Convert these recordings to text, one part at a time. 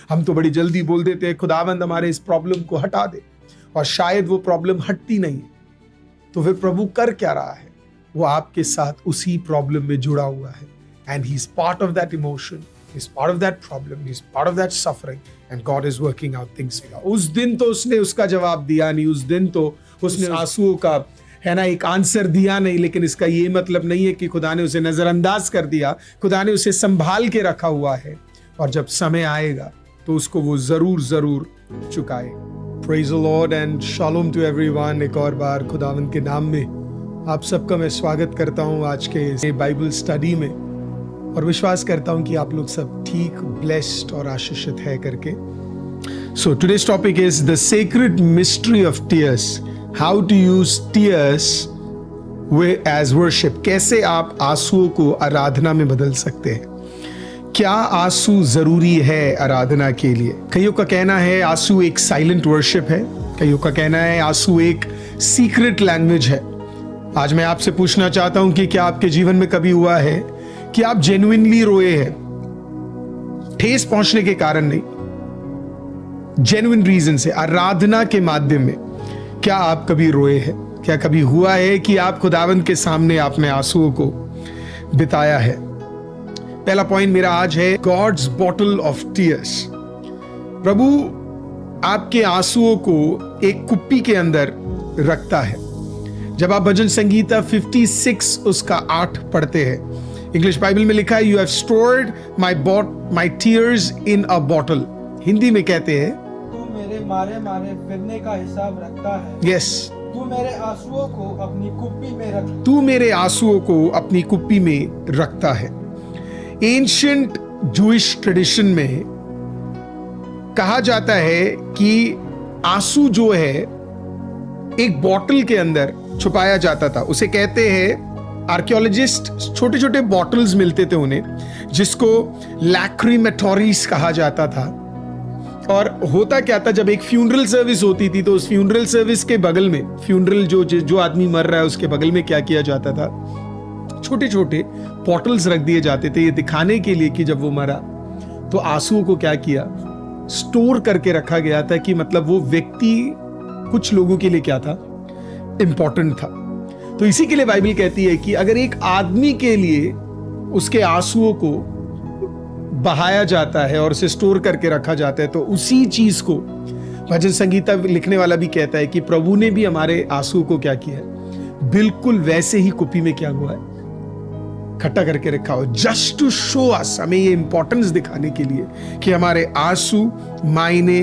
हम तो बड़ी जल्दी बोल देते हैं खुदावंद हमारे इस प्रॉब्लम को हटा दे, और शायद वो प्रॉब्लम हटती नहीं है। तो फिर प्रभु कर क्या रहा है? वो आपके साथ उसी प्रॉब्लम में जुड़ा हुआ है, and he is part of that emotion, he is part of that problem, he is part of that suffering, and God is working out things. उस दिन तो उसने उसका जवाब दिया नहीं, उस दिन तो उसने आंसुओं का है ना एक आंसर दिया नहीं, लेकिन इसका ये मतलब नहीं है कि खुदा ने उसे नजरअंदाज कर दिया। खुदा ने उसे संभाल के रखा हुआ है, और जब समय आएगा तो उसको वो जरूर जरूर चुकाए। Praise the lord and shalom to everyone. एक और बार खुदावंद के नाम में आप सबका मैं स्वागत करता हूं आज के बाइबल स्टडी में, और विश्वास करता हूं कि आप लोग सब ठीक, ब्लेस्ड और आशीषित है करके। So today's topic is the secret mystery of tears, how to use tears as worship. कैसे आप आंसुओं को आराधना में बदल सकते हैं। क्या आंसू जरूरी है आराधना के लिए? कईयों का कहना है आंसू एक साइलेंट वर्शिप है, कईयों का कहना है आंसू एक सीक्रेट लैंग्वेज है। आज मैं आपसे पूछना चाहता हूं कि क्या आपके जीवन में कभी हुआ है कि आप जेन्युइनली रोए हैं? ठेस पहुंचने के कारण नहीं, जेन्युइन रीजन से, आराधना के माध्यम में क्या आप कभी रोए हैं? क्या कभी हुआ है कि आप खुदावंद के सामने आपने आंसुओं को बिताया है? पहला पॉइंट मेरा आज है गॉड्स बॉटल ऑफ टीयर्स। प्रभु आपके आंसुओं को एक कुप्पी के अंदर रखता है। जब आप भजन संगीता 56 उसका 8 पढ़ते हैं, इंग्लिश बाइबल में लिखा है, you have stored my tears in a bottle. Hindi में कहते हैं, तू मेरे मारे मारे फिरने का हिसाब रखता है। यस, तू मेरे आंसुओं को अपनी कुप्पी में रख। तू मेरे आंसुओं को अपनी कुप्पी में रखता है। एंशिएंट जूइश ट्रेडिशन में कहा जाता है कि आंसू जो है एक बॉटल के अंदर छुपाया जाता था। उसे कहते हैं आर्कियोलॉजिस्ट, छोटे छोटे बॉटल्स मिलते थे उन्हें, जिसको लैक्रीमेटोरीज कहा जाता था। और होता क्या था, जब एक फ्यूनरल सर्विस होती थी तो उस फ्यूनरल सर्विस के बगल में, फ्यूनरल जो आदमी मर रहा है उसके बगल में क्या किया जाता था, छोटे छोटे बॉटल्स रख दिए जाते थे, ये दिखाने के लिए कि जब वो मरा तो आंसुओं को क्या किया, स्टोर करके रखा गया था, कि मतलब वो व्यक्ति कुछ लोगों के लिए क्या था, इंपॉर्टेंट था। तो इसी के लिए बाइबल कहती है कि अगर एक आदमी के लिए उसके आंसुओं को बहाया जाता है और उसे स्टोर करके रखा जाता है, तो उसी चीज को भजन संगीता लिखने वाला भी कहता है कि प्रभु ने भी हमारे आंसुओं को क्या किया है, बिल्कुल वैसे ही कुप्पी में क्या हुआ है, इकट्ठा करके रखा हो, जस्ट टू शो अस, हमें ये इंपॉर्टेंस दिखाने के लिए कि हमारे आंसू मायने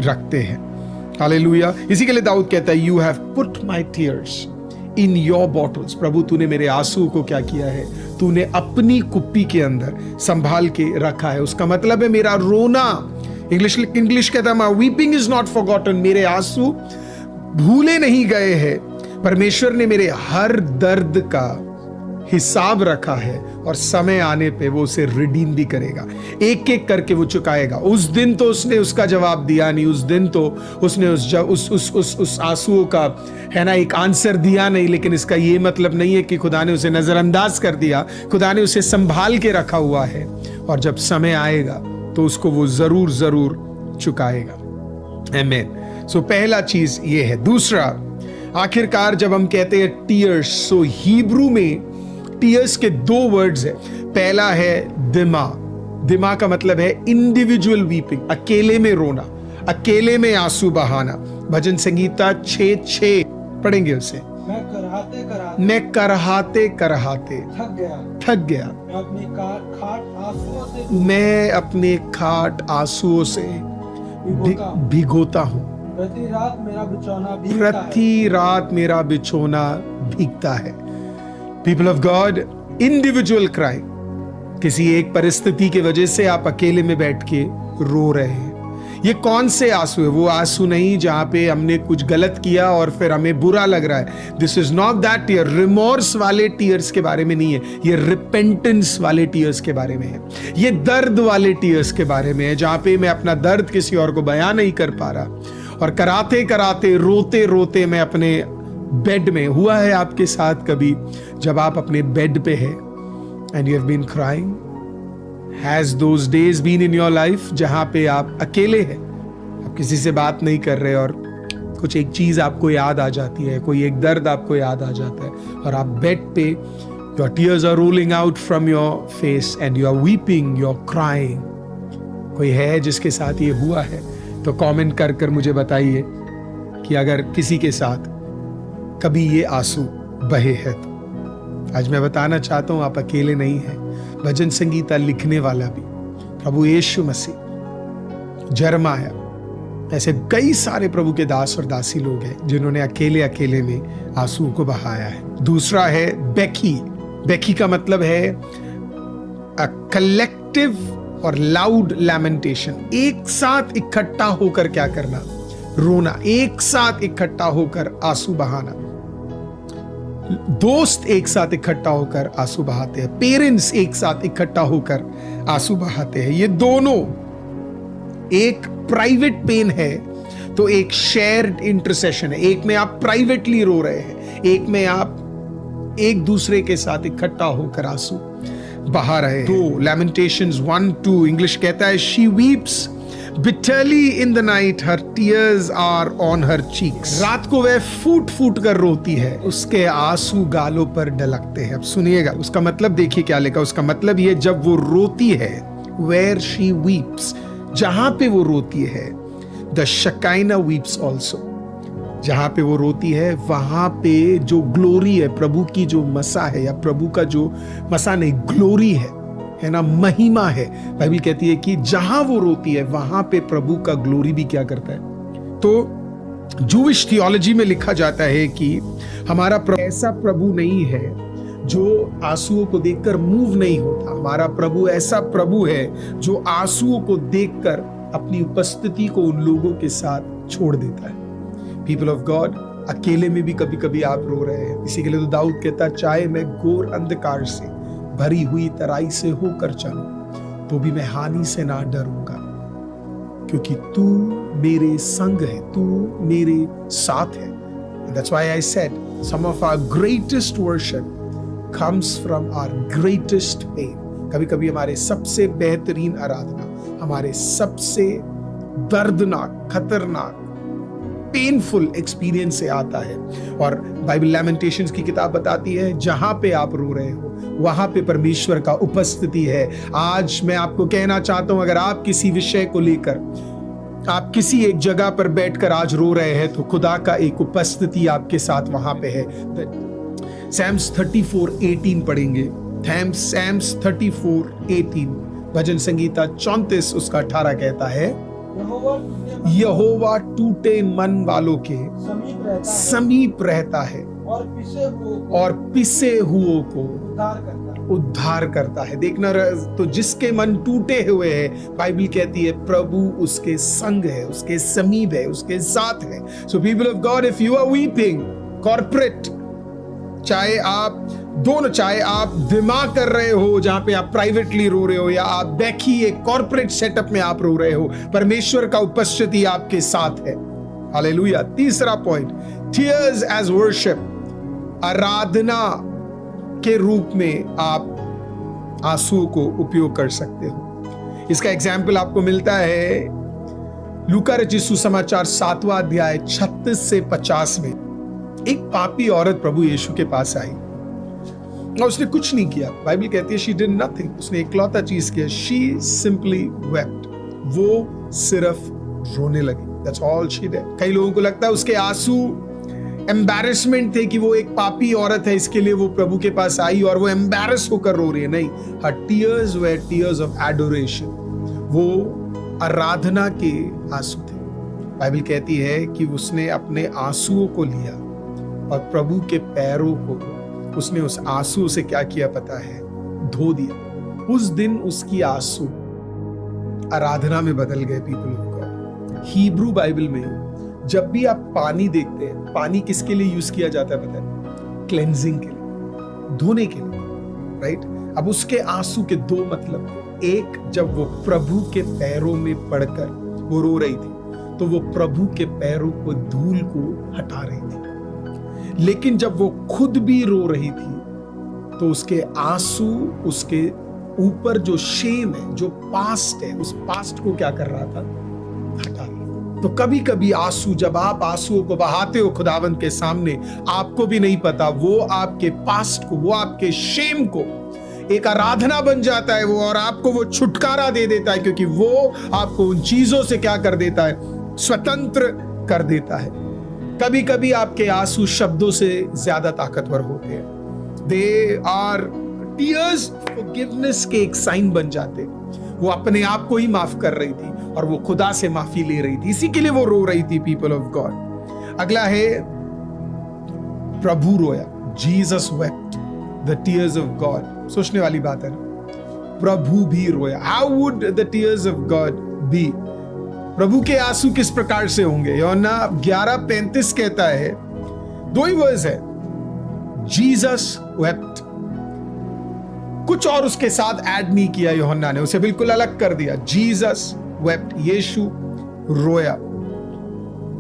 रखते हैं। हालेलुया। इसी के लिए दाऊद कहता है, you have put my tears in your bottles. प्रभु तूने मेरे आंसू को क्या किया है, तूने अपनी कुप्पी के अंदर संभाल के रखा है। उसका मतलब है मेरा रोना, इंग्लिश कहता है my weeping is not forgotten, मेरे आंसू भूले नहीं गए हैं। परमेश्वर ने मेरे हर दर्द का हिसाब रखा है, और समय आने पे वो उसे रिडीम भी करेगा, एक एक करके वो चुकाएगा। उस दिन तो उसने उसका जवाब दिया नहीं, उस दिन तो उसने उस आंसुओं का है ना एक आंसर दिया नहीं, लेकिन इसका ये मतलब नहीं है कि खुदा ने उसे नजरअंदाज कर दिया। खुदा ने उसे संभाल के रखा हुआ है, और जब समय आएगा तो उसको वो जरूर जरूर चुकाएगा। आमीन। सो पहला चीज ये है। दूसरा, आखिरकार जब हम कहते हैं टीयर्स, सो हिब्रू में टीयर्स के 2 वर्ड्स है। पहला है दिमा। दिमा का मतलब है इंडिविजुअल वीपिंग, अकेले में रोना, अकेले में आंसू बहाना। भजन संगीता 6:6 पढ़ेंगे उसे। मैं करहाते करहाते थक गया। मैं अपने खाट आंसुओं से भिगोता हूं। प्रति रात मेरा बिछोना भीगता है। People of God, individual crime, किसी एक परिस्थिति की वजह से आप अकेले में बैठ के रो रहे हैं। ये कौन से आंसू है? वो आंसू नहीं जहां पे हमने कुछ गलत किया और फिर हमें बुरा लग रहा है। This is not that tear. Remorse वाले टीयर्स के बारे में नहीं है, ये रिपेंटेंस वाले टीयर्स के बारे में है। ये दर्द वाले टीयर्स के बारे में है, जहां पे मैं अपना दर्द किसी और को बयां नहीं कर पा रहा, और कराते कराते रोते रोते मैं अपने बेड में। हुआ है आपके साथ कभी, जब आप अपने बेड पे है and you have been crying Has those days been in your life जहां पे आप अकेले हैं, आप किसी से बात नहीं कर रहे और कुछ एक चीज आपको याद आ जाती है, कोई एक दर्द आपको याद आ जाता है और आप बेड पे, your tears are rolling out from your face and you are weeping, you are crying. कोई है जिसके साथ ये हुआ है तो कमेंट कर कर मुझे बताइए कि अगर किसी के साथ कभी ये आंसू बहे हैं तो। आज मैं बताना चाहता हूं आप अकेले नहीं हैं। भजन संगीता लिखने वाला भी प्रभु यीशु मसीह, जरमाया, ऐसे कई सारे प्रभु के दास और दासी लोग हैं जिन्होंने अकेले अकेले में आंसू को बहाया है। दूसरा है बेकी। बेकी का मतलब है अ कलेक्टिव और लाउड लैमेंटेशन। एक साथ इकट्ठा होकर क्या करना? रोना। एक साथ इकट्ठा होकर आंसू बहाना। दोस्त एक साथ इकट्ठा होकर आंसू बहाते हैं, पेरेंट्स एक साथ इकट्ठा होकर आंसू बहाते हैं। ये दोनों, एक प्राइवेट पेन है तो एक शेयर्ड इंटरसेशन है। एक में आप प्राइवेटली रो रहे हैं, एक में आप एक दूसरे के साथ इकट्ठा होकर आंसू बहा रहे हैं। तो लैमेंटेशंस 1:2 इंग्लिश कहता है, she weeps bitterly in the night, her tears are on her cheeks. रात को वह फूट फूट कर रोती है, उसके आंसू गालों पर ढलकते हैं। अब सुनिएगा उसका मतलब, देखिए क्या लिखा। उसका मतलब ये, जब वो रोती है, where she weeps, जहां पे वो रोती है, the Shekinah weeps also, जहां पे वो रोती है वहां पे जो ग्लोरी है, प्रभु की जो मसा है, या प्रभु का जो मसा नहीं, ग्लोरी है ना, महिमा है। बाइबल कहती है कि जहां वो रोती है वहां पे प्रभु का ग्लोरी भी क्या करता है। तो जूविश थियोलॉजी में लिखा जाता है कि हमारा ऐसा प्रभु नहीं है जो आंसुओं को देखकर मूव नहीं होता। हमारा प्रभु ऐसा प्रभु है जो आंसुओं को देखकर अपनी उपस्थिति को उन लोगों के साथ छोड़ देता है। पीपल ऑफ गॉड, अकेले में भी कभी कभी आप रो रहे हैं। इसी के लिए तो दाऊद कहता, चाहे मैं घोर अंधकार से भरी हुई तराई से होकर चलूं तो भी मैं हानि से ना डरूंगा, क्योंकि तू मेरे संग है, तू मेरे साथ है। And that's why I said some of our greatest worship comes from our greatest pain. कभी कभी हमारे सबसे बेहतरीन आराधना हमारे सबसे दर्दनाक, खतरनाक, पेनफुल एक्सपीरियंस से आता है। और बाइबल लैमेंटेशंस की किताब बताती है, जहां पे आप रो रहे हो वहां पे परमेश्वर का उपस्थिति है। आज मैं आपको कहना चाहता हूं, अगर आप किसी विषय को लेकर आप किसी एक जगह पर बैठकर आज रो रहे हैं तो खुदा का एक उपस्थिति आपके साथ वहां पे है। Psalms 34:18 पढ़ेंगे। Psalms 34:18, भजन संगीता 34 उसका 18 कहता है, यहोवा टूटे मन वालों के समीप रहता है और पिसे हुओं को उद्धार करता है। देखना, तो जिसके मन टूटे हुए हैं, बाइबल कहती है प्रभु उसके संग है, उसके समीप है, उसके साथ है। So people of God, if you are weeping corporate, चाहे आप दोनों, चाहे आप दिमाग कर रहे हो जहां पे आप प्राइवेटली रो रहे हो, या आप बैठी एक कॉर्पोरेट सेटअप में आप रो रहे हो, परमेश्वर का उपस्थिति आपके साथ है। हालेलुया। तीसरा पॉइंट, टीयर्स एज वर्शिप, आराधना के रूप में आप आंसू को उपयोग कर सकते हो। इसका एग्जाम्पल आपको मिलता है लूका रचित सुसमाचार 7वां अध्याय 36 से 50 में। एक पापी औरत प्रभु यीशु के पास आई और उसने कुछ नहीं किया। बाइबल कहती है शी डिड नथिंग। उसने इकलौता चीज किया, शी सिंपली वेप्ट। वो सिर्फ रोने लगी। That's all she did. कई लोगों को लगता है उसके आंसू एम्बैरेसमेंट थे कि वो एक पापी औरत है, इसके लिए वो प्रभु के पास आई और वो एम्बैरेस होकर रो रही है। नहीं, हर tears were tears of adoration. वो आराधना के आंसू थे। बाइबल कहती है कि उसने अपने आंसुओं को लिया और प्रभु के पैरों को उसने उस आंसू से क्या किया पता है? धो दिया। उस दिन उसकी आंसू आराधना में बदल गए। People of God, Hebrew Bible में जब भी आप पानी देखते हैं, पानी किसके लिए यूज किया जाता है पता है? क्लेंजिंग के लिए, धोने के लिए, राइट? अब उसके आंसू के दो मतलब थे। एक, जब वो प्रभु के पैरों में पड़कर वो रो रही थी तो वो प्रभु के पैरों को, धूल को हटा रही थी। लेकिन जब वो खुद भी रो रही थी तो उसके आंसू उसके ऊपर जो शेम है, जो पास्ट है, उस पास्ट को क्या कर रहा था? हटा रहा। तो कभी कभी आंसू, जब आप आंसुओं को बहाते हो खुदावंद के सामने, आपको भी नहीं पता वो आपके पास्ट को, वो आपके शेम को एक आराधना बन जाता है वो, और आपको वो छुटकारा दे देता है, क्योंकि वो आपको उन चीजों से क्या कर देता है? स्वतंत्र कर देता है। कभी कभी आपके आंसू शब्दों से ज्यादा ताकतवर होते हैं। दे आर टीयर्स फॉरगिवनेस के एक साइन बन जाते। वो अपने आप को ही माफ कर रही थी और वो खुदा से माफी ले रही थी, इसी के लिए वो रो रही थी, पीपल ऑफ गॉड। अगला है प्रभु रोया, Jesus wept the tears of God. सोचने वाली बात है ना, प्रभु भी रोया। How would the tears of God be? प्रभु के आंसू किस प्रकार से होंगे? यूहन्ना 11:35 कहता है, दो ही वर्ड्स है, जीसस वेप्ट। कुछ और उसके साथ ऐड नहीं किया यूहन्ना ने, उसे बिल्कुल अलग कर दिया। जीसस वेप्ट, यीशु रोया।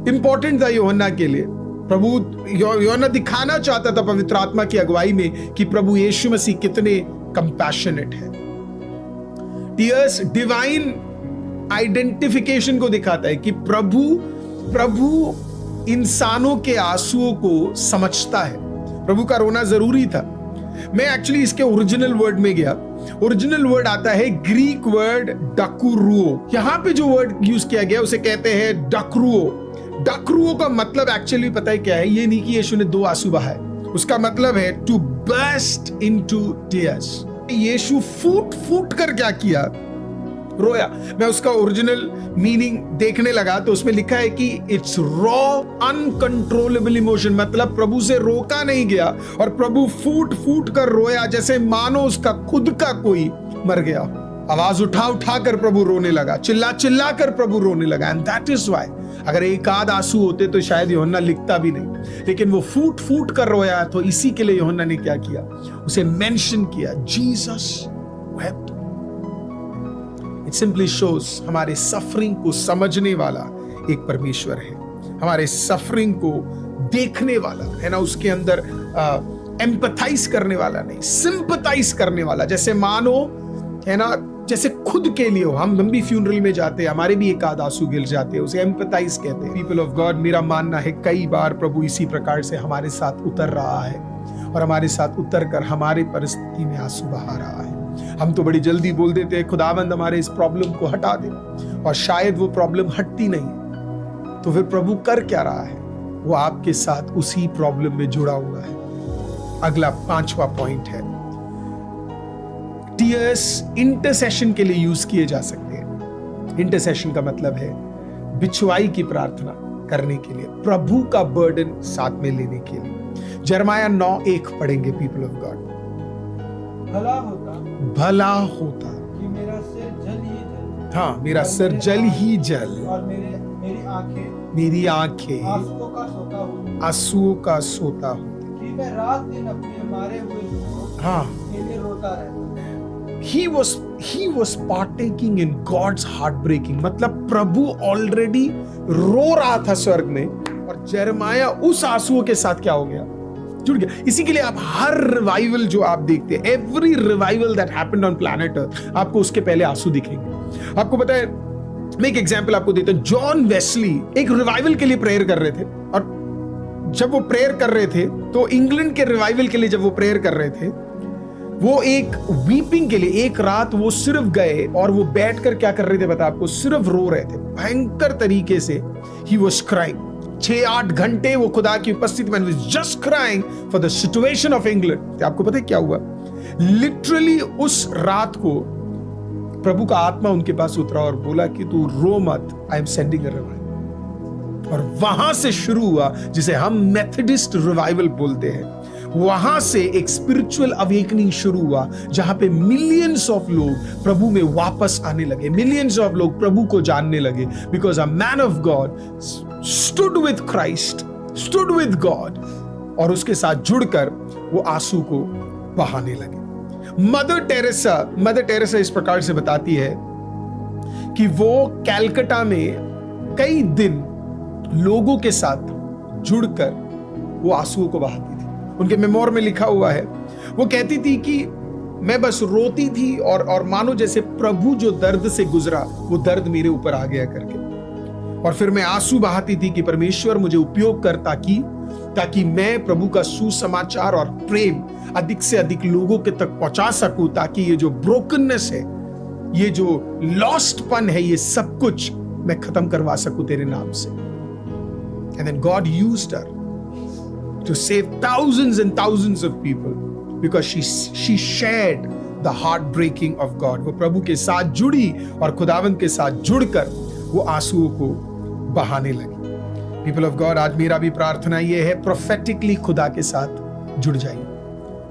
इंपॉर्टेंट था यूहन्ना के लिए। प्रभु यूहन्ना दिखाना चाहता था पवित्र आत्मा की अगुवाई में कि प्रभु यीशु मसीह कितने कंपैशनेट है। टीयर्स डिवाइन आइडेंटिफिकेशन को दिखाता है कि प्रभु इंसानों के आंसुओं को समझता है। प्रभु का रोना जरूरी था। मैं एक्चुअली इसके ओरिजिनल वर्ड में गया। ओरिजिनल वर्ड आता है ग्रीक वर्ड डकुरुओ। यहां पे जो वर्ड यूज किया गया उसे कहते हैं डक्रुओ। डक्रुओ का मतलब एक्चुअली पता है क्या है? ये नहीं कि यीशु ने 2 आंसू बहाए, उसका मतलब है टू बर्स्ट इनटू टीयर्स। यीशु फूट फूट कर क्या किया? रोया। मैं उसका ओरिजिनल मीनिंग देखने लगा तो उसमें लिखा है कि इट्स रॉ अनकंट्रोलेबल इमोशन, मतलब प्रभु से रोका नहीं गया और प्रभु फूट फूट कर रोया, जैसे मानो उसका खुद का कोई मर गया। आवाज उठा उठा कर प्रभु रोने लगा, चिल्ला चिल्ला कर प्रभु रोने लगा। एंड दैट इज व्हाई, अगर एक आध आंसू होते तो शायद यूहन्ना लिखता भी नहीं, लेकिन वो फूट फूट कर रोया। तो इसी के लिए यूहन्ना ने क्या किया? उसे मेंशन किया, Jesus wept. It simply shows हमारे सफरिंग को समझने वाला एक परमेश्वर है, हमारे सफरिंग को देखने वाला है ना, उसके अंदर एम्पथाइज करने वाला नहीं, सिंपथाइज करने वाला। जैसे मानो है ना, जैसे खुद के लिए हो। हम भी फ्यूनरल में जाते हैं, हमारे भी एक आध आंसू गिर जाते हैं, उसे एम्पथाइज कहते हैं। पीपल ऑफ गॉड, मेरा मानना है कई बार प्रभु इसी प्रकार से हमारे साथ उतर रहा है और हमारे साथ उतर कर हमारे परिस्थिति में आंसू बहा रहा है। हम तो बड़ी जल्दी बोल देते हैं खुदावंद हमारे इस प्रॉब्लम को हटा दे, और शायद वो प्रॉब्लम हटती नहीं। तो फिर प्रभु कर क्या रहा है? वो आपके साथ उसी प्रॉब्लम में जुड़ा हुआ है। अगला 5वां पॉइंट है, टीयर्स इंटरसेशन के लिए यूज किए जा सकते हैं। इंटरसेशन का मतलब है बिछुआई की प्रार्थना करने के लिए, प्रभु का बर्डन साथ में लेने के लिए। यिर्मयाह 9:1 पढ़ेंगे पीपल ऑफ गॉड। भला होता कि मेरा सिर जल ही जल, हाँ, मेरा सिर जल ही जल, और मेरी आंखें आंसुओं का सोता होती, कि मैं रात दिन अपने मारे हुए हाँ, के लिए रोता रहता। he was partaking in God's heartbreaking, मतलब प्रभु ऑलरेडी रो रहा था स्वर्ग में, और यिर्मयाह उस आंसुओं के साथ क्या हो गया? जुड़ गया। इसी के लिए आप हर रिवाइवल जो आप देखते हैं, every revival that happened on planet earth, आपको उसके पहले आंसू दिखेंगे। आपको पता है, मैं एक एग्जांपल आपको देता हूं। जॉन वेस्ली एक रिवाइवल के लिए प्रेयर कर रहे थे, और जब वो प्रेयर कर रहे थे तो इंग्लैंड के रिवाइवल के लिए जब वो प्रेयर कर रहे थे, वो एक वीपिंग के लिए एक रात वो सिर्फ गए और वो बैठकर क्या कर रहे थे पता आपको? सिर्फ रो रहे थे भयंकर तरीके से। ही वाज क्राइंग 6-8 घंटे वो खुदा की उपस्थिति में just crying for the situation of England. आपको पता है क्या हुआ? लिटरली उस रात को प्रभु का आत्मा उनके पास उतरा और बोला कि तू रो मत, I am sending a revival. और वहां से शुरू हुआ जिसे हम मेथोडिस्ट रिवाइवल बोलते हैं। वहां से एक स्पिरिचुअल अवेकनिंग शुरू हुआ, जहां पे मिलियंस ऑफ लोग प्रभु में वापस आने लगे, मिलियंस ऑफ लोग प्रभु को जानने लगे, because a man of God stood with Christ, stood with God, और उसके साथ जुड़कर वो आंसू को बहाने लगे। मदर टेरेसा इस प्रकार से बताती है कि वो कैलकाटा में कई दिन लोगों के साथ जुड़कर वो आंसुओं को बहाती थी। उनके मेमोर में लिखा हुआ है, वो कहती थी कि मैं बस रोती थी और मानो जैसे प्रभु जो दर्द से गुजरा वो दर्द मेरे ऊपर आ गया करके। और फिर मैं आंसू बहाती थी कि परमेश्वर मुझे उपयोग कर ताकि मैं प्रभु का सुसमाचार और प्रेम अधिक से अधिक लोगों के तक पहुंचा सकूं, ताकि ये जो ब्रोकननेस है, ये जो लॉस्टपन है, ये सब कुछ मैं खत्म करवा सकूं तेरे नाम से। And then God used her to save thousands and thousands of people because she shared the heartbreaking of God. वो प्रभु के साथ जुड़ी और खुदावंद के साथ जुड़कर वो आंसुओं को बहाने लगी। People of God, आज मेरा भी प्रार्थना ये है, prophetically खुदा के साथ जुड़ जाइए।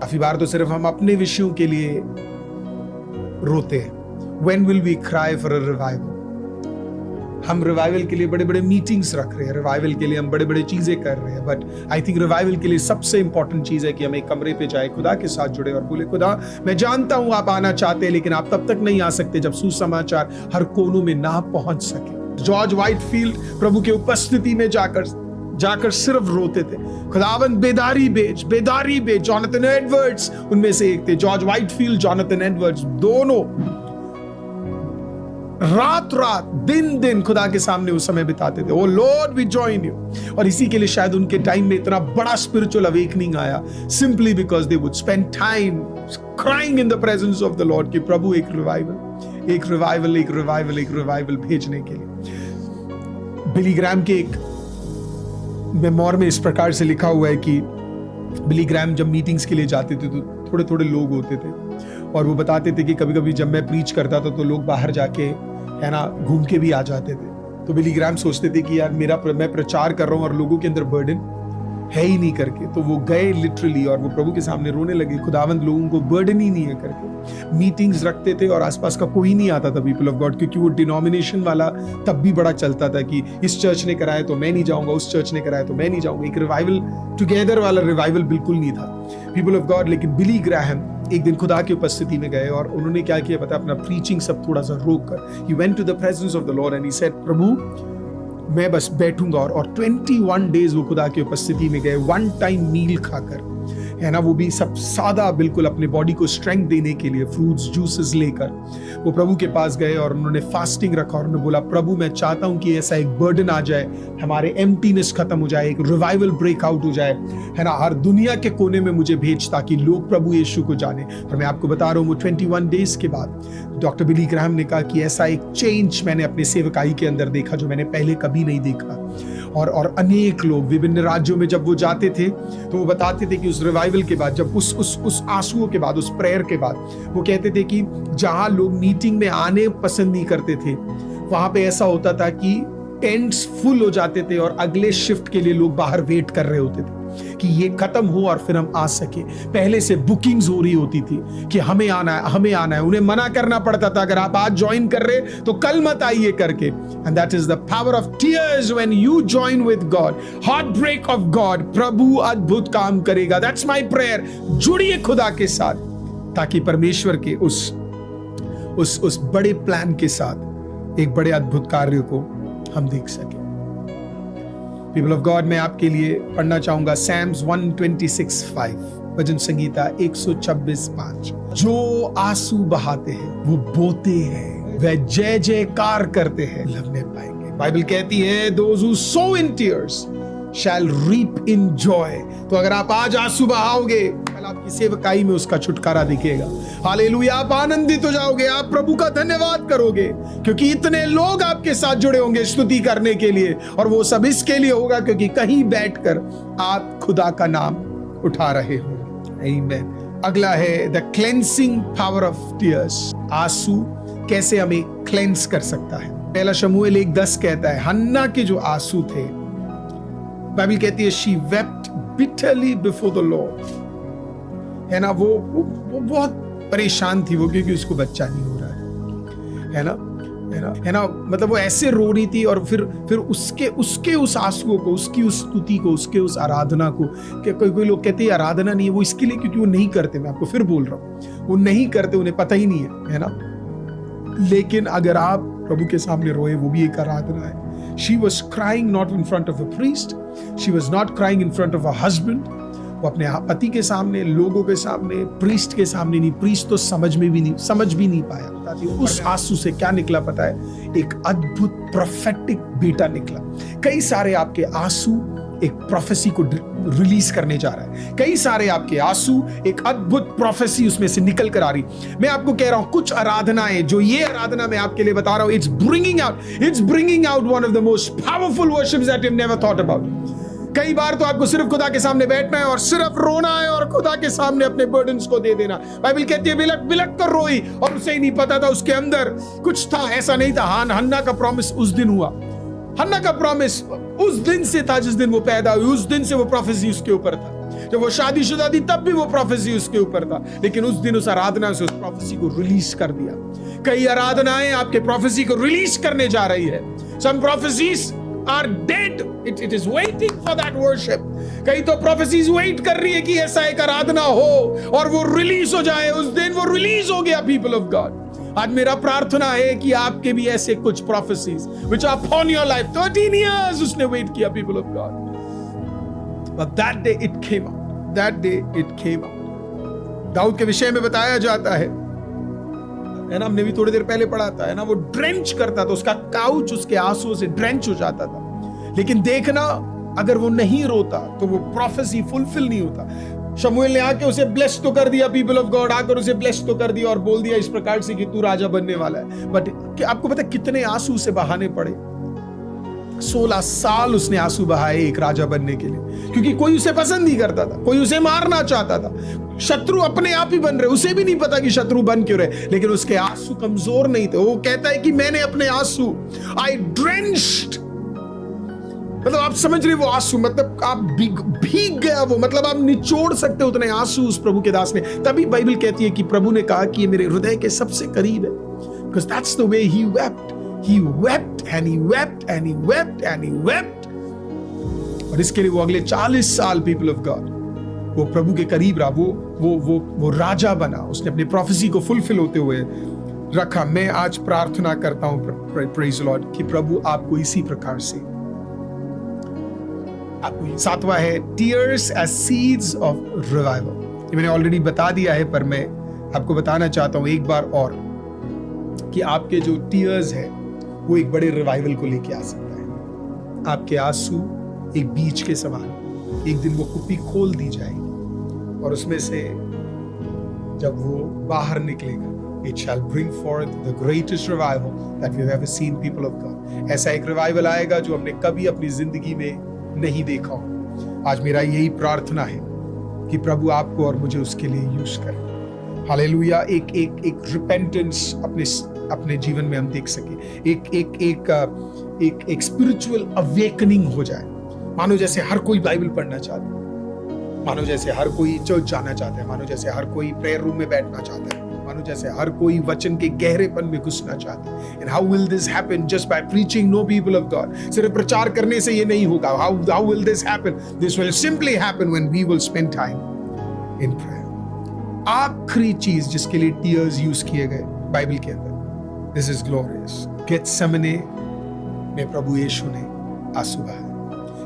काफी बार तो सिर्फ हम अपने विषयों के लिए रोते हैं। When will we cry for a revival? हम रिवाइवल के लिए बड़े बड़े मीटिंग्स रख रहे हैं, रिवाइवल के लिए हम बड़े बड़े चीजें कर रहे हैं, बट आई थिंक रिवाइवल के लिए सबसे इंपॉर्टेंट चीज है कि हम एक कमरे पे जाए, खुदा के साथ जुड़े और बोले, खुदा मैं जानता हूं आप आना चाहते हैं, लेकिन आप तब तक नहीं आ सकते जब सुसमाचार हर कोनों में ना पहुंच सके। जॉर्ज व्हाइटफील्ड प्रभु के उपस्थिति में जाकर सिर्फ रोते थे, खुदावंद बेदारी बेच। जॉनथन एडवर्ड्स उनमें से एक थे, जॉर्ज व्हाइटफील्ड, जॉनथन एडवर्ड्स, दोनों रात दिन खुदा के सामने उस समय बिताते थे। ओ लॉर्ड वी जॉइन यू। और इसी के लिए शायद उनके टाइम में इतना बड़ा स्पिरिचुअल अवेकनिंग आया, simply because they would spend time crying in the presence of the Lord कि प्रभु एक रिवाइवल भेजने के लिए। बिली ग्रैम के एक मेमोर में इस प्रकार से लिखा हुआ है कि बिली ग्रैम जब मीटिंग्स के लिए जाते थे तो थोड़े थोड़े लोग होते थे, और वो बताते थे कि कभी कभी जब मैं प्रीच करता था तो लोग बाहर जाके है ना घूम के भी आ जाते थे। तो बिली ग्रैम सोचते थे कि यार मैं प्रचार कर रहा हूँ और लोगों के अंदर बर्डन है ही नहीं करके। तो वो गए लिटरली और वो प्रभु के सामने रोने लगे, खुदावंद लोगों को बर्डन ही नहीं है करके। मीटिंग्स रखते थे और आसपास का कोई नहीं आता था, पीपल ऑफ गॉड, क्योंकि वो डिनोमिनेशन वाला तब भी बड़ा चलता था कि इस चर्च ने कराया तो मैं नहीं जाऊंगा, उस चर्च ने कराया तो मैं नहीं जाऊंगा। एक रिवाइवल टुगेदर वाला रिवाइवल बिल्कुल नहीं था, पीपल ऑफ गॉड। लेकिन बिली ग्राहम एक दिन खुदा की उपस्थिति में गए और उन्होंने क्या किया पता, अपना प्रीचिंग सब थोड़ा सा रोक कर he went to the presence of the Lord and he said, प्रभु मैं बस बैठूंगा। और 21 डेज वो खुदा की उपस्थिति में गए, वन टाइम मील खाकर, है ना, वो भी सब सादा बिल्कुल अपने बॉडी को स्ट्रेंथ देने के लिए फ्रूट्स जूसेस लेकर वो प्रभु के पास गए और उन्होंने फास्टिंग रखा और उन्होंने बोला, प्रभु मैं चाहता हूं कि ऐसा एक बर्डन आ जाए, हमारे एम्प्टीनेस खत्म हो जाए, एक रिवाइवल ब्रेकआउट हो जाए, है ना, हर दुनिया के कोने में मुझे भेज ताकि लोग प्रभु यीशु को जाने। और मैं आपको बता रहा हूं, वो 21 डेज के बाद डॉक्टर बिली ग्राहम ने कहा कि ऐसा एक चेंज मैंने अपने सेवकाई के अंदर देखा जो मैंने पहले कभी नहीं देखा। और अनेक लोग विभिन्न राज्यों में जब वो जाते थे तो वो बताते थे कि उस रिवाइवल के बाद, जब उस आंसुओं के बाद, उस प्रेयर के बाद, वो कहते थे कि जहां लोग मीटिंग में आने पसंद नहीं करते थे, वहां पे ऐसा होता था कि टेंट्स फुल हो जाते थे और अगले शिफ्ट के लिए लोग बाहर वेट कर रहे होते थे कि ये खत्म हो और फिर हम आ सके। पहले से बुकिंग्स हो रही होती थी कि हमें आना है। उन्हें मना करना पड़ता था, अगर आप आज ज्वाइन कर रहे तो कल मत आइए करके। And that is the power of tears when you join with God, heart break of God. प्रभु अद्भुत काम करेगा। That's my prayer. जुड़िए खुदा के साथ ताकि परमेश्वर के उस बड़े प्लान के साथ एक बड़े अद्भुत कार्य को हम देख सके। पीपल ऑफ गॉड, मैं आपके लिए पढ़ना चाहूंगा Psalms 126:5, भजन संगीता 126:5। जो आंसू बहाते हैं वो बोते हैं, वह जय जयकार करते हैं लवने पाएंगे। बाइबल कहती है those who sow in tears shall reap in joy। तो अगर आप आज आंसू बहाओगे, कल आपकी सेवकाई में उसका छुटकारा दिखेगा। हालेलुया, आप आनंदित हो जाओगे, आप प्रभु का धन्यवाद करोगे क्योंकि इतने लोग आपके साथ जुड़े होंगे स्तुति करने के लिए, और वो सब इसके लिए होगा क्योंकि कहीं बैठकर आप खुदा का नाम उठा रहे हो। आमीन। अगला है the cleansing power of tears. आंसू कैसे हमें क्लेंस कर सकता है। पहला शमूएल 1:10 कहता है, हन्ना के जो आंसू थे, बाइबल कहती है she wept bitterly before the Lord, है ना, वो बहुत परेशान थी वो, क्योंकि उसको बच्चा नहीं हो रहा है ना, मतलब वो ऐसे रो रही थी। और फिर उसके उस आंसुओं को, उसकी उस स्तुति को, उसके उस आराधना को, कोई लोग कहते हैं आराधना नहीं है वो, इसके लिए क्योंकि वो नहीं करते। मैं आपको फिर बोल रहा हूँ, वो नहीं करते, उन्हें पता ही नहीं है ना। लेकिन अगर आप प्रभु के सामने रोए, वो भी एक आराधना है। She was crying not in front of a priest, she was not crying in front of her husband, वो अपने पति के सामने, लोगों के सामने, प्रीस्ट के सामने नहीं, प्रीस्ट तो समझ भी नहीं पाया। उस आंसू से क्या निकला पता है? एक अद्भुत प्रोफेटिक बेटा निकला। कई सारे आपके आंसू एक प्रोफेसी को रिलीज करने जा रहा है। कई सारे आपके आंसू एक अद्भुत प्रोफेसी उसमें से निकल कर आ रही। मैं आपको कह रहा हूं कुछ आराधनाएं, जो ये आराधना मैं आपके लिए बता रहा हूं, it's bringing out one of the most powerful worships that you have never thought about. कई बार तो आपको सिर्फ खुदा के सामने बैठना है और सिर्फ रोना है और खुदा के सामने अपने बर्डन्स को दे देना। बाइबल कहती है बिलक बिलक कर रोई और उसे ही नहीं पता था उसके अंदर कुछ था, ऐसा नहीं था। हन्ना का प्रॉमिस उस दिन हुआ। हन्ना का प्रॉमिस उस दिन से था जिस दिन वो पैदा हुई। उस दिन से वो प्रोफेसी उसके ऊपर था। जब वो शादीशुदा थी तब भी वो प्रोफेसी उसके ऊपर था, लेकिन उस दिन उस आराधना से उस प्रोफेसी को रिलीज कर दिया। कई आराधनाएं आपके प्रोफेसी को रिलीज करने जा रही है। सम prophecies are dead. It is waiting for that worship. कई तो prophecies wait कर रही है कि ऐसा एक आराधना हो और वो रिलीज हो जाए। उस दिन वो रिलीज हो गया people of God. आज मेरा प्रार्थना है कि आपके भी ऐसे कुछ prophecies which are upon your life. 13 years उसने wait किया people of God. But that day it came out. That day it came out. Dawood के विषय में बताया जाता है ना, हमने भी थोड़ी देर पहले पढ़ा था, है ना, वो ड्रेंच करता था, उसका काउच उसके आंसुओं से ड्रेंच हो जाता था। लेकिन देखना, अगर वो नहीं रोता तो वो प्रोफेसी फुलफिल नहीं होता। शमूएल ने आके उसे ब्लेस तो कर दिया, पीपल ऑफ गॉड आकर उसे ब्लेस तो कर दिया और बोल दिया इस प्रकार से कि तू राजा बनने वाला है। बट आपको पता कितने आंसू उसे बहाने पड़े? 16 साल उसने आंसू बहाए एक राजा बनने के लिए, क्योंकि कोई उसे पसंद नहीं करता था, कोई उसे मारना चाहता था। शत्रु अपने आप ही बन रहे, उसे भी नहीं पता कि शत्रु बन क्यों रहे, लेकिन उसके आंसू कमजोर नहीं थे। वो कहता है कि मैंने अपने आंसू, आई ड्रेंच्ड, मतलब आप समझ रहे, वो आंसू मतलब आप भीग गया वो, मतलब आप निचोड़ सकते हो उतने आंसू उस प्रभु के दास ने। तभी बाइबल कहती है कि प्रभु ने कहा कि ये मेरे हृदय के सबसे करीब है, because that's the way he wept. He wept and he wept and he wept and he wept. और इसके लिए वो अगले 40 साल पीपल ऑफ गॉड वो प्रभु के करीब रहा, वो राजा बना। उसने अपनी प्रोफेसी को फुलफिल होते हुए रखा। मैं आज प्रार्थना करता हूं प्रेज लॉर्ड कि प्रभु आपको इसी प्रकार से, आपको 7वां है tears as seeds of revival. ये मैंने ऑलरेडी बता दिया है, पर मैं आपको बताना चाहता हूं एक बार और कि आपके जो टीयर्स है वो एक बड़े रिवाइवल को लेके आ सकता है। आपके आंसू एक बीज के समान, एक दिन वो कुप्पी खोल दी जाएगी और उसमें से जब वो बाहर निकलेगा, it shall bring forth the greatest revival that we have ever seen, people of God. ऐसा एक रिवाइवल आएगा जो हमने कभी अपनी जिंदगी में नहीं देखा हो। आज मेरा यही प्रार्थना है कि प्रभु आपको और मुझे उसके लिए यूज करे। हालेलुया। एक रिपेंटेंस अपने जीवन में हम देख सके, एक स्पिरिचुअल अवेकनिंग हो जाए। मानो जैसे हर कोई बाइबल पढ़ना चाहता है, मानो जैसे हर कोई चर्च जाना चाहता है, मानो जैसे हर कोई प्रेयर रूम में बैठना चाहता है, मानो जैसे हर कोई वचन के गहरेपन में घुसना चाहता है। And how will this happen? Just by preaching, no, people of God. सिर्फ प्रचार करने से ये नहीं होगा। How will this happen? This will simply happen when we will spend time in prayer. आखिरी चीज जिसके लिए टीयर्स यूज किए गए बाइबल के अंदर, दिस इज ग्लोरियस। गेत्सेमने में प्रभु यीशु ने आंसू बहाए।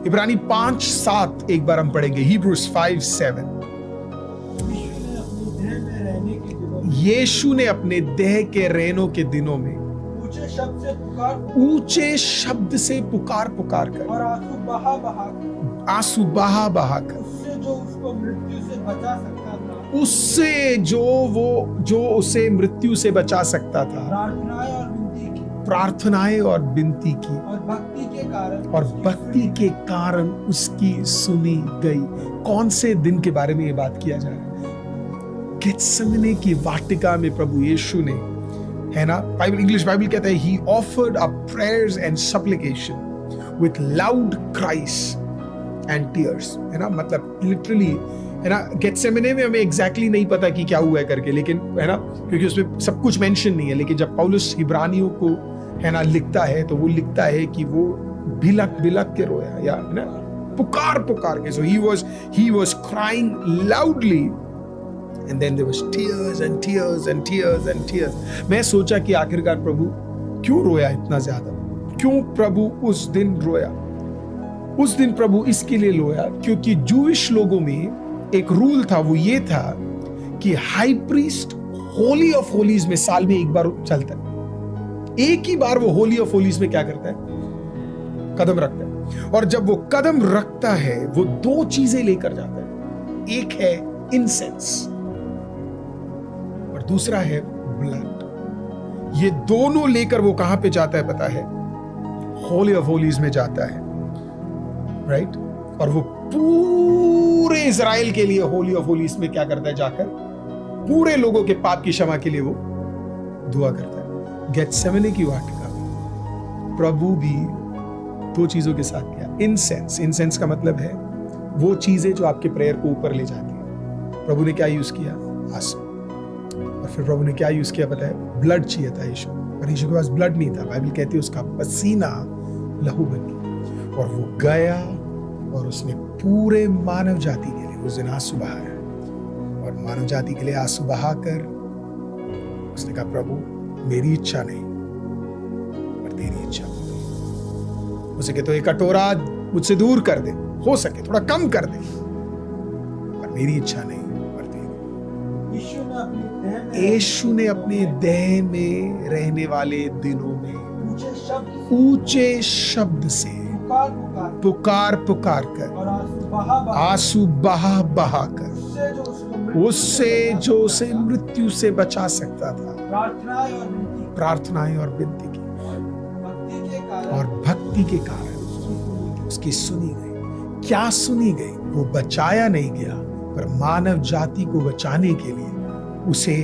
इब्रानी 5:7 एक बार हम पढ़ेंगे। Hebrews 5:7। यीशु ने अपने देह के रहनों के दिनों में ऊंचे शब्द से पुकार कर और आंसू बहा कर उससे जो उसे मृत्यु से बचा सकता था, प्रार्थनाएं और विनती की और भक्ति के कारण उसकी सुनी गई। कौन से दिन के बारे में ये बात किया जा रहा है? गेत्सेमने की वाटिका में प्रभु यीशु ने, है ना, इंग्लिश बाइबल कहता है he offered up prayers and supplication with loud cries and tears, है ना, मतलब लिटरली, है ना, गेत्सेमने में हमें एग्जैक्टली नहीं पता कि क्या हुआ है करके, लेकिन है ना, क्योंकि उसमें सब कुछ मेंशन नहीं है, लेकिन जब पौलुस इब्रानियों को, है ना, लिखता है तो वो लिखता है कि वो बिलक के रोया, या है ना, पुकार के। So he was crying loudly and then there was tears and tears and tears and tears. मैं सोचा कि आखिरकार प्रभु क्यों रोया इतना ज्यादा? क्यों प्रभु उस दिन रोया? उस दिन प्रभु इसके लिए रोया क्योंकि जूइश लोगों में एक रूल था, वो ये था कि high priest Holi of Holis में साल में एक बार चलता है। एक ही बार वो होली ऑफ होलीज में क्या करता है? कदम रखता है। और जब वो कदम रखता है, वो दो चीजें लेकर जाता है। एक है इंसेंस और दूसरा है ब्लड। ये दोनों लेकर वो कहां पे जाता है पता है? होली ऑफ होलीज में जाता है, राइट? और वो पूरे इजराइल के लिए होली ऑफ होलीज में क्या करता है? जाकर पूरे लोगों के पाप की क्षमा के लिए वो दुआ करता है। गेत्सेमने की वाटिका में प्रभु भी दो चीजों के साथ किया। इंसेंस का मतलब है वो चीजें जो आपके प्रेयर को ऊपर ले जाती है। प्रभु ने क्या यूज किया? आंसू। और फिर प्रभु ने क्या यूज किया पता है? ब्लड चाहिए था यीशु, पर यीशु के पास ब्लड नहीं था। बाइबल कहती है उसका पसीना लहू बन गया। और वो गया और उसने पूरे मानव जाति के लिए उस दिन आंसू बहाया। और मानव जाति के लिए आंसू बहाकर उसने कहा, प्रभु मेरी इच्छा नहीं पर तेरी इच्छा हो। उसे कहते एक कटोरा मुझसे दूर कर दे, हो सके थोड़ा कम कर दे, पर मेरी इच्छा नहीं पर तेरी। यीशु ने अपने देह में रहने वाले दिनों में ऊंचे शब्द से पुकार कर, आंसू बहा कर उससे जो उसे मृत्यु से बचा सकता था, प्रार्थनाएं और विनती की और भक्ति के कारण उसकी सुनी गई। क्या सुनी गई? वो बचाया नहीं गया, पर मानव जाति को बचाने के लिए उसे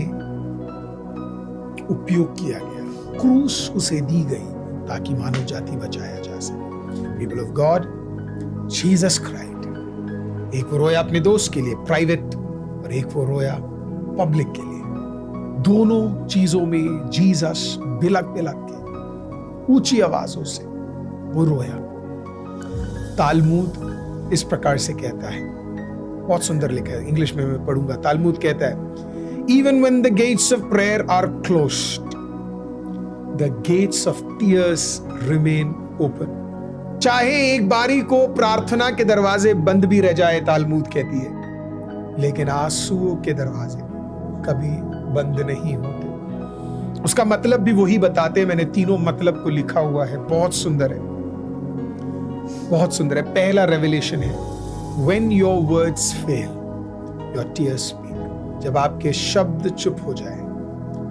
उपयोग किया गया। क्रूस उसे दी गई ताकि मानव जाति बचाया जा सके। People of God, Jesus Christ, एक वो रोया अपने दोस्त के लिए प्राइवेट और एक वो रोया पब्लिक के लिए। दोनों चीजों में जीसस बिलक के ऊंची आवाजों से वो रोया। तालमुद इस प्रकार से कहता है, बहुत सुंदर लिखा है, इंग्लिश में मैं पढ़ूंगा। तालमुद कहता है, even when the gates of prayer are closed, the gates of tears remain open. चाहे एक बारी को प्रार्थना के दरवाजे बंद भी रह जाए, तालमुद कहती है, लेकिन आंसुओं के दरवाजे कभी बंद नहीं होते। उसका मतलब भी वही बताते हैं। मैंने तीनों मतलब को लिखा हुआ है, बहुत सुंदर है, बहुत सुंदर है। पहला रेवलेशन है, when your words fail, your tears speak. जब आपके शब्द चुप हो जाए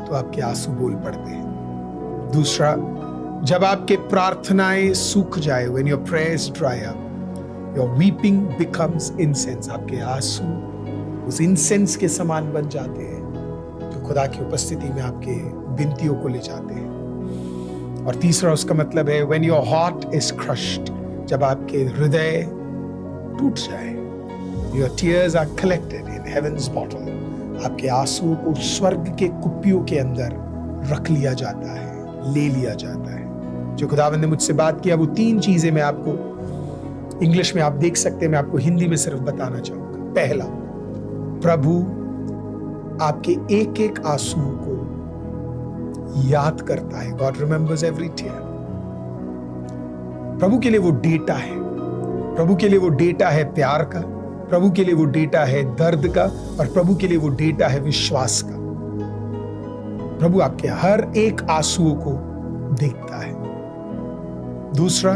तो आपके आंसू बोल पड़ते हैं। दूसरा, जब आपके प्रार्थनाएं सूख जाए, when your prayers dry up, your weeping becomes incense. आपके आंसू उस इंसेंस के समान बन जाते हैं जो खुदा की उपस्थिति में आपके विनतियों को ले जाते हैं। और तीसरा उसका मतलब है, when your heart is crushed, जब आपके हृदय टूट जाए, your tears are collected in heaven's bottle. आपके आंसुओं को स्वर्ग के कुप्पियों के अंदर रख लिया जाता है, ले लिया जाता है। जो खुदावंद ने मुझसे बात किया, वो तीन चीजें मैं आपको इंग्लिश में आप देख सकते हैं, मैं आपको हिंदी में सिर्फ बताना चाहूंगा। पहला, प्रभु आपके एक एक आंसुओं को याद करता है। God remembers every tear. प्रभु के लिए वो डेटा है, प्रभु के लिए वो डेटा है प्यार का, प्रभु के लिए वो डेटा है दर्द का, और प्रभु के लिए वो डेटा है विश्वास का। प्रभु आपके हर एक आंसुओं को देखता है। दूसरा,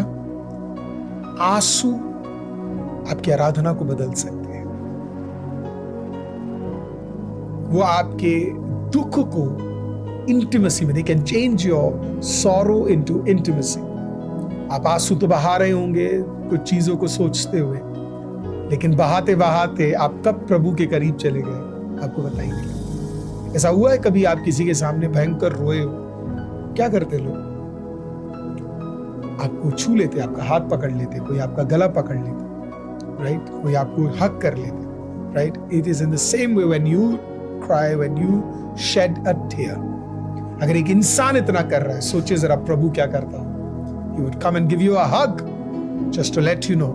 आंसू आपकी आराधना को बदल सकते हैं। वो आपके दुख को इंटीमेसी में, they can change your sorrow into intimacy. आप आंसू तो बहा रहे होंगे कुछ चीजों को सोचते हुए, लेकिन बहाते बहाते आप कब प्रभु के करीब चले गए आपको पता ही नहीं। ऐसा हुआ है कभी आप किसी के सामने भयंकर रोए हो? क्या करते लोग? आपको छू लेते, आपका हाथ पकड़ लेते, कोई आपका गला पकड़ लेता, राइट? कोई आपको हक कर लेते, right? It is in the same way when you cry, when you shed a tear. अगर एक इंसान इतना कर रहा है, सोचिए जरा प्रभु क्या करता। He would come and give you a hug just to let you know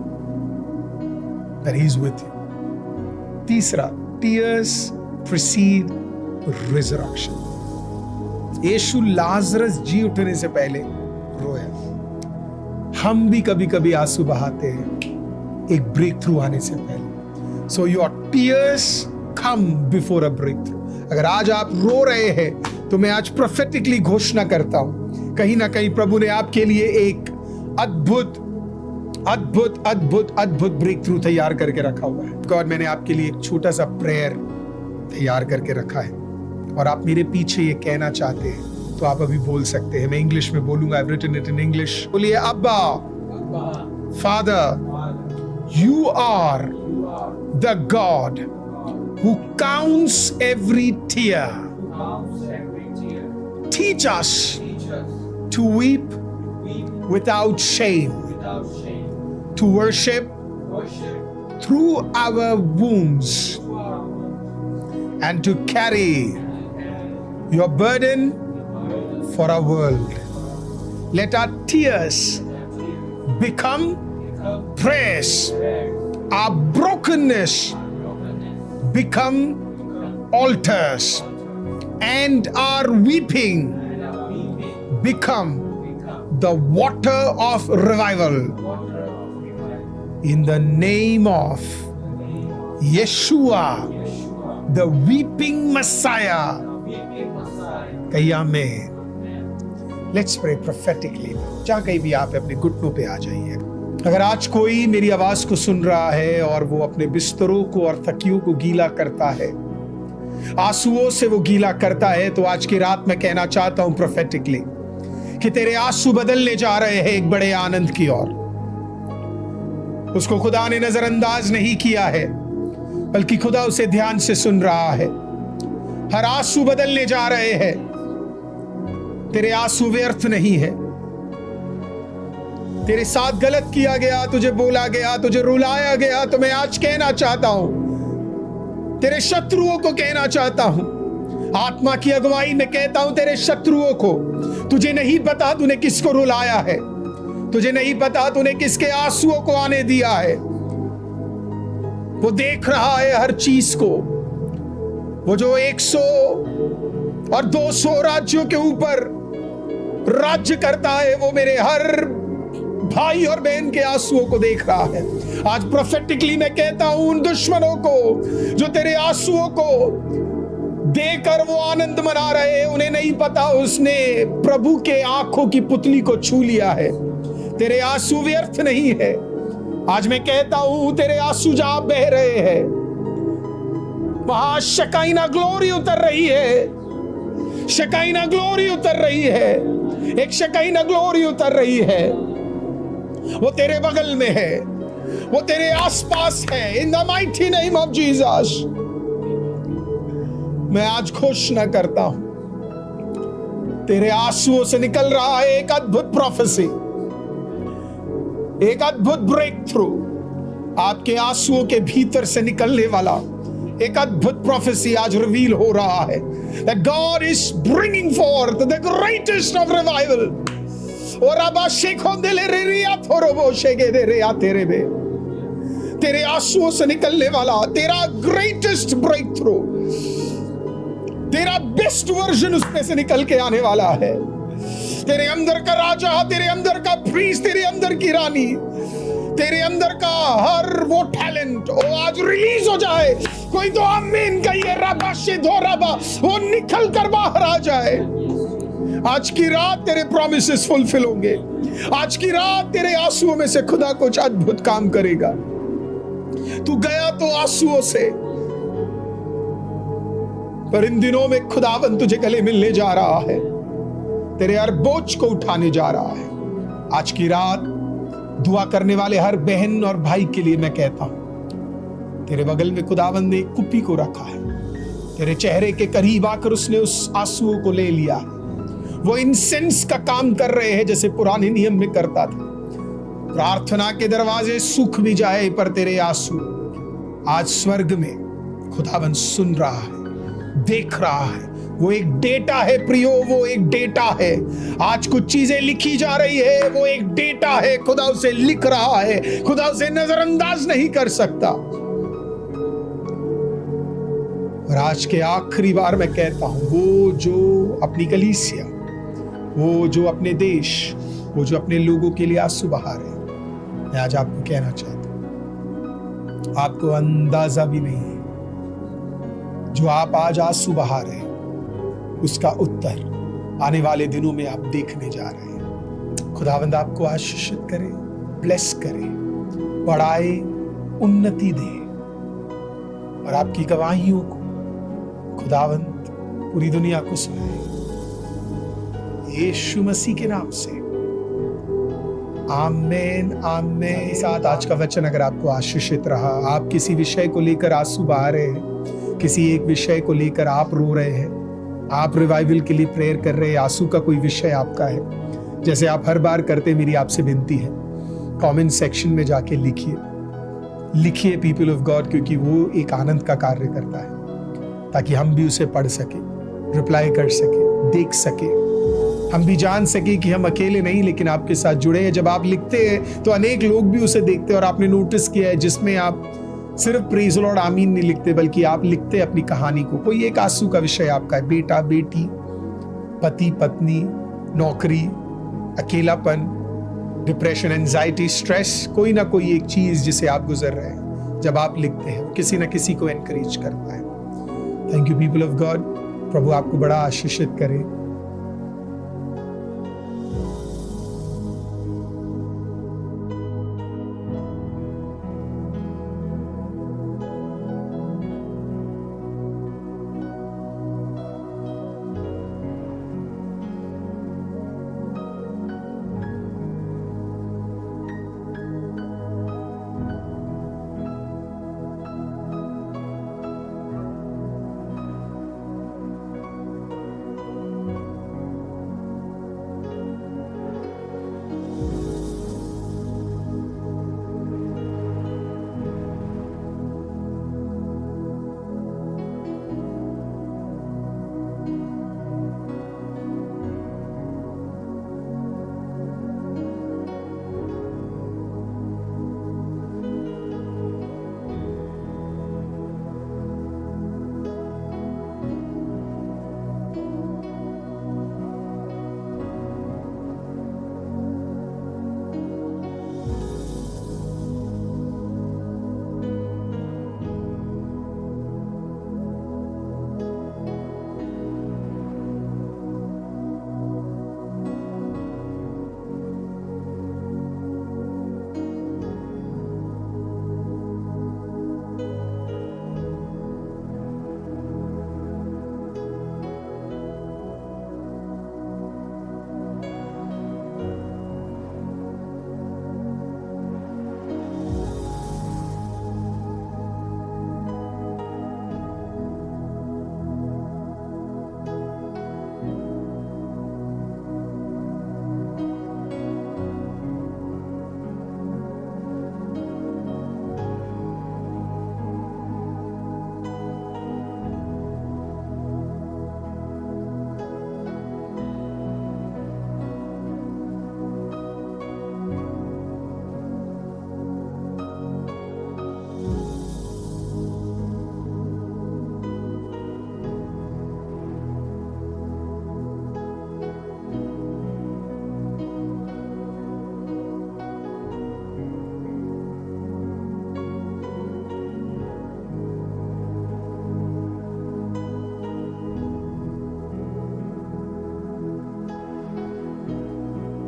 that he is with you. तीसरा, tears precede resurrection. यीशु लाजरस जी उठने से पहले रोया। हम भी कभी कभी आंसू बहाते हैं एक ब्रेक थ्रू आने से पहले। So your tears come before a breakthrough. अगर आज आप रो रहे हैं तो मैं आज प्रोफेटिकली घोषणा करता हूं, कहीं ना कहीं प्रभु ने आपके लिए एक अद्भुत अद्भुत अद्भुत अद्भुत ब्रेक थ्रू तैयार करके रखा हुआ है। गॉड, मैंने आपके लिए एक छोटा सा प्रेयर तैयार करके रखा है और आप मेरे पीछे ये कहना चाहते हैं तो आप अभी बोल सकते हैं। मैं इंग्लिश में बोलूंगा। I've written it in English. बोलिए, अब्बा, Father, you are the God who counts every tear. Teach us to weep without shame, to worship through our wounds, and to carry your burden for our world. Let our tears become praise, our brokenness become altars, and our weeping become the water of revival. In the name of Yeshua, the weeping Messiah. कहिए आमीन। Let's pray prophetically. जहाँ कहीं भी आप अपने घुटनों पे आ जाइए। अगर आज कोई मेरी आवाज को सुन रहा है और वो अपने बिस्तरों को और तकियों को गीला करता है, आंसुओं से वो गीला करता है, तो आज की रात मैं कहना चाहता हूं प्रोफेटिकली कि तेरे आंसू बदलने जा रहे हैं एक बड़े आनंद की ओर। उसको खुदा ने नजरअंदाज नहीं किया है, बल्कि खुदा उसे ध्यान से सुन रहा है। हर आंसू बदलने जा रहे हैं। तेरे आंसू व्यर्थ नहीं है। तेरे साथ गलत किया गया, तुझे बोला गया, तुझे रुलाया गया, तो मैं आज कहना चाहता हूं, तेरे शत्रुओं को कहना चाहता हूं, आत्मा की अगुवाई में कहता हूं तेरे शत्रुओं को, तुझे नहीं पता तूने किसको रुलाया है, तुझे नहीं पता तूने किसके आंसुओं को आने दिया है। वो देख रहा है हर चीज को। वो जो 100 और 200 राज्यों के ऊपर राज्य करता है, वो मेरे हर भाई और बहन के आंसुओं को देख रहा है। आज प्रोफेटिकली मैं कहता हूं उन दुश्मनों को जो तेरे आंसुओं को देकर वो आनंद मना रहे हैं, उन्हें नहीं पता उसने प्रभु के आंखों की पुतली को छू लिया है। तेरे आंसू व्यर्थ नहीं है। आज मैं कहता हूं तेरे आंसू जहां बह रहे हैं, वहां शकाइना ग्लोरी उतर रही है। शकाइना ग्लोरी उतर रही है। एक शकाइना ग्लोरी उतर रही है। वो तेरे बगल में है, वो तेरे आसपास है। In the mighty name of Jesus मैं आज घोषणा करता हूं, तेरे आंसुओं से निकल रहा है एक अद्भुत प्रोफेसी, एक अद्भुत ब्रेक थ्रू। आपके आंसुओं के भीतर से निकलने वाला एक अद्भुत प्रोफेसी आज रिवील हो रहा है। That God is bringing forth the greatest of revival. और अब शेखोंदेले रेरिया थोरोबो शेगेदे रेया तेरे बे, तेरे आंसुओं से निकलने वाला तेरा ग्रेटेस्ट ब्रेक थ्रू, तेरा बेस्ट वर्जन उसमें से निकल के आने वाला है। तेरे अंदर का राजा, तेरे अंदर का प्रीस्ट, तेरे अंदर की रानी, तेरे अंदर का हर वो टैलेंट वो आज रिलीज हो जाए। कोई तो आमीन कहिए। रबा से धो रबा, वो निकल कर बाहर आ जाए। आज की रात तेरे प्रॉमिसेस फुलफिल होंगे। आज की रात तेरे आंसुओं में से खुदा कुछ अद्भुत काम करेगा। तू गया तो आंसुओं से, पर इन दिनों में खुदावन तुझे गले मिलने जा रहा है, तेरे हर बोझ को उठाने जा रहा है। आज की रात दुआ करने वाले हर बहन और भाई के लिए मैं कहता हूं, तेरे बगल में खुदावन ने एक कुप्पी को रखा है। तेरे चेहरे के करीब आकर उसने उस आंसुओं को ले लिया। वो इंसेंस का काम कर रहे हैं जैसे पुराने नियम में करता था। प्रार्थना के दरवाजे सूख भी जाए, पर तेरे आंसू आज स्वर्ग में खुदावन सुन रहा है, देख रहा है। वो एक डेटा है प्रियो, वो एक डेटा है। आज कुछ चीजें लिखी जा रही है, वो एक डेटा है। खुदा उसे लिख रहा है, खुदा उसे नजरअंदाज नहीं कर सकता। और आज के आखिरी बार मैं कहता हूं, वो जो अपनी कलीसिया, वो जो अपने देश, वो जो अपने लोगों के लिए आंसू बहा रहे हैं, मैं आज आपको कहना चाहता हूं, आपको अंदाजा भी नहीं है, जो आप आज आंसू बहा रहे हैं उसका उत्तर आने वाले दिनों में आप देखने जा रहे हैं। खुदावंद आपको आशीषित करे, ब्लेस करे, बढ़ाए, उन्नति दे और आपकी गवाहियों को खुदावंद पूरी दुनिया को सुनाए, यीशु मसीह के नाम से आमेन आमेन। साथ आज का वचन अगर आपको आशीषित रहा, आप किसी विषय को लेकर आंसू बहा रहे हैं, किसी एक विषय को लेकर आप रो रहे हैं, आप रिवाइवल के लिए प्रेयर कर रहे हैं, आंसू का कोई विषय आपका है, जैसे आप हर बार करते, मेरी आपसे विनती है कमेंट सेक्शन में जाके लिखिए पीपल ऑफ गॉड, क्योंकि वो एक आनंद का कार्य करता है, ताकि हम भी उसे पढ़ सके, रिप्लाई कर सके, देख सके, हम भी जान सके कि हम अकेले नहीं लेकिन आपके साथ जुड़े हैं। जब आप लिखते हैं तो अनेक लोग भी उसे देखते हैं, और आपने नोटिस किया है जिसमें आप सिर्फ प्रेज़ लॉर्ड आमीन नहीं लिखते, बल्कि आप लिखते अपनी कहानी को। कोई एक आंसू का विषय आपका है, बेटा बेटी, पति पत्नी, नौकरी, अकेलापन, डिप्रेशन, एंजाइटी, स्ट्रेस, कोई ना कोई एक चीज जिसे आप गुजर रहे हैं, जब आप लिखते हैं किसी ना किसी को एनकरेज करता है। Thank you people of God. प्रभु आपको बड़ा आशीषित करे।